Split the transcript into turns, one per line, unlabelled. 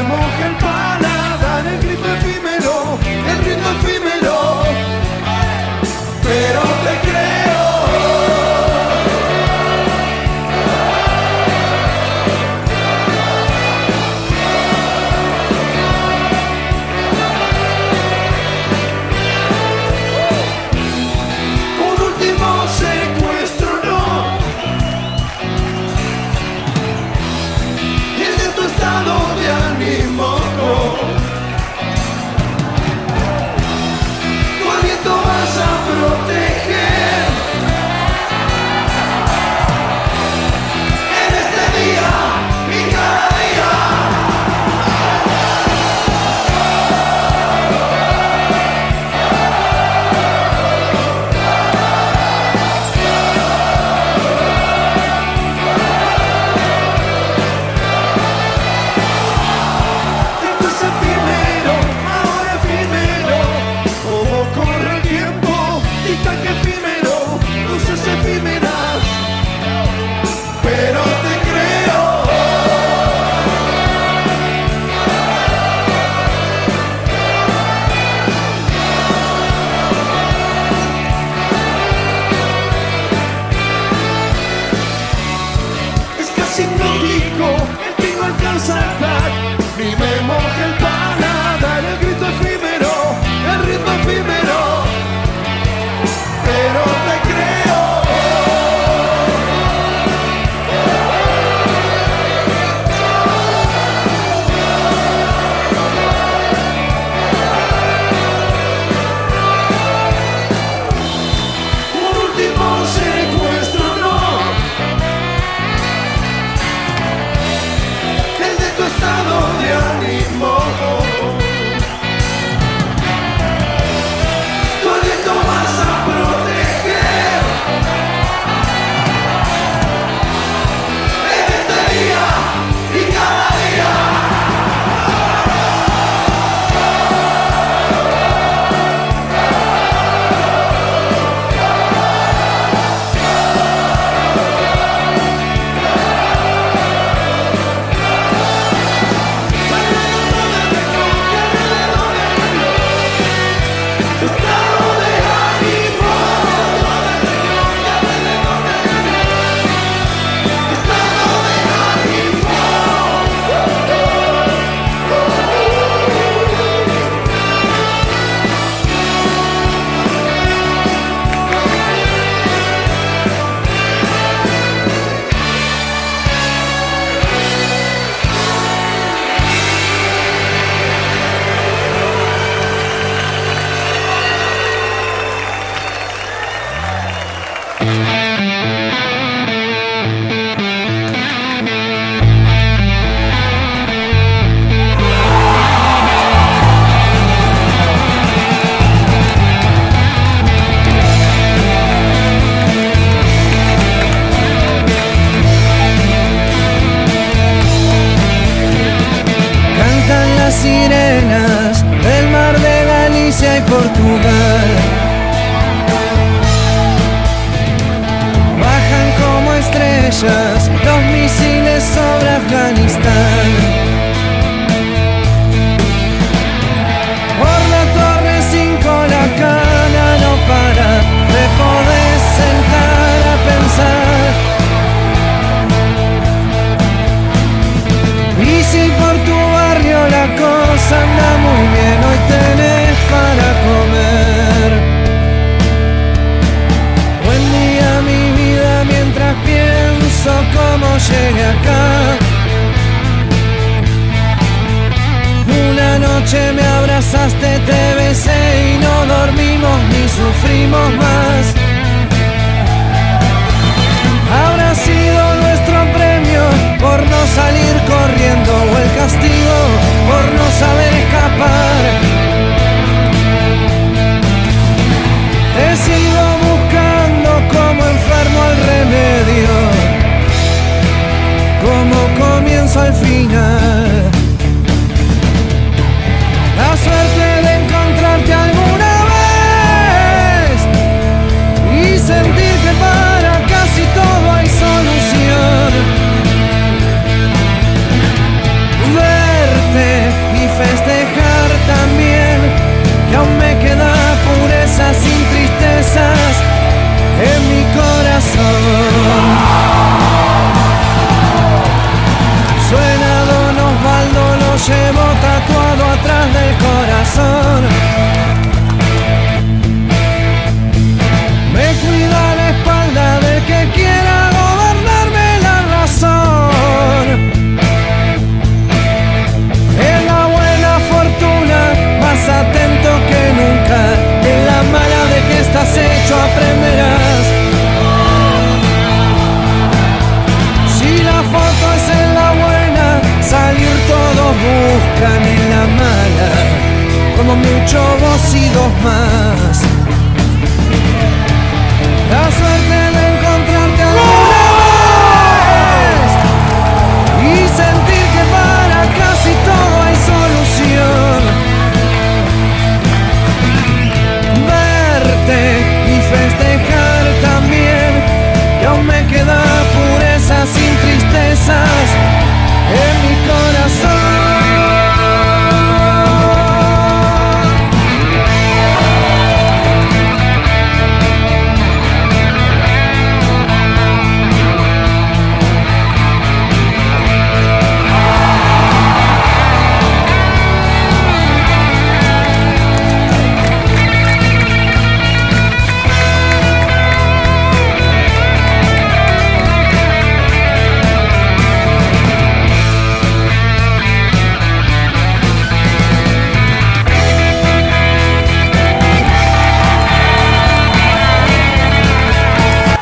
moja el paladar, el grito efímero, el ritmo efímero, pero te creo. Un último secuestro no, el de tu estado de ánimo no. Tu aliento vas a proteger en este día y cada día. Esto es efímero, ahora efímero, como corre el tiempo, tic-tac efímero, luces efímeras, pero te creo. Es casi hipnótico, el que no alcanza el flag, ni me moja el paladar, el grito efímero, el ritmo efímero, pero te creo. Un último secuestro no, el de tu estado de ánimo. Tu aliento vas a proteger en este día y cada día. Tu estado de ánimo, estado de ánimo.
Cantan las sirenas del mar de Galicia y Portugal. Bajan como estrellas los misiles sobre Afganistán. Por la torre 5 la cana no para, te podés sentar a pensar. Y si por tu barrio la cosa anda muy bien, hoy tenés para comer. Buen día mi vida mientras pienso cómo llegué acá. Una noche me abrazaste, te besé y no dormimos ni sufrimos más. Habrá sido nuestro premio por no salir corriendo o el castigo por no saber escapar. Te sigo buscando como enfermo al remedio, como comienzo al final. La suerte de encontrarte alguna vez y sentir que para casi todo hay solución. Ver Suena Don Osvaldo, lo llevo tatuado atrás del corazón. Me cuida la espalda del que quiera gobernarme la razón. En la buena fortuna, más atento que nunca. En la mala de que estás hecho aprenderás. Si la foto es en la buena, salir todos buscan en la mala. Como mucho vos y dos más.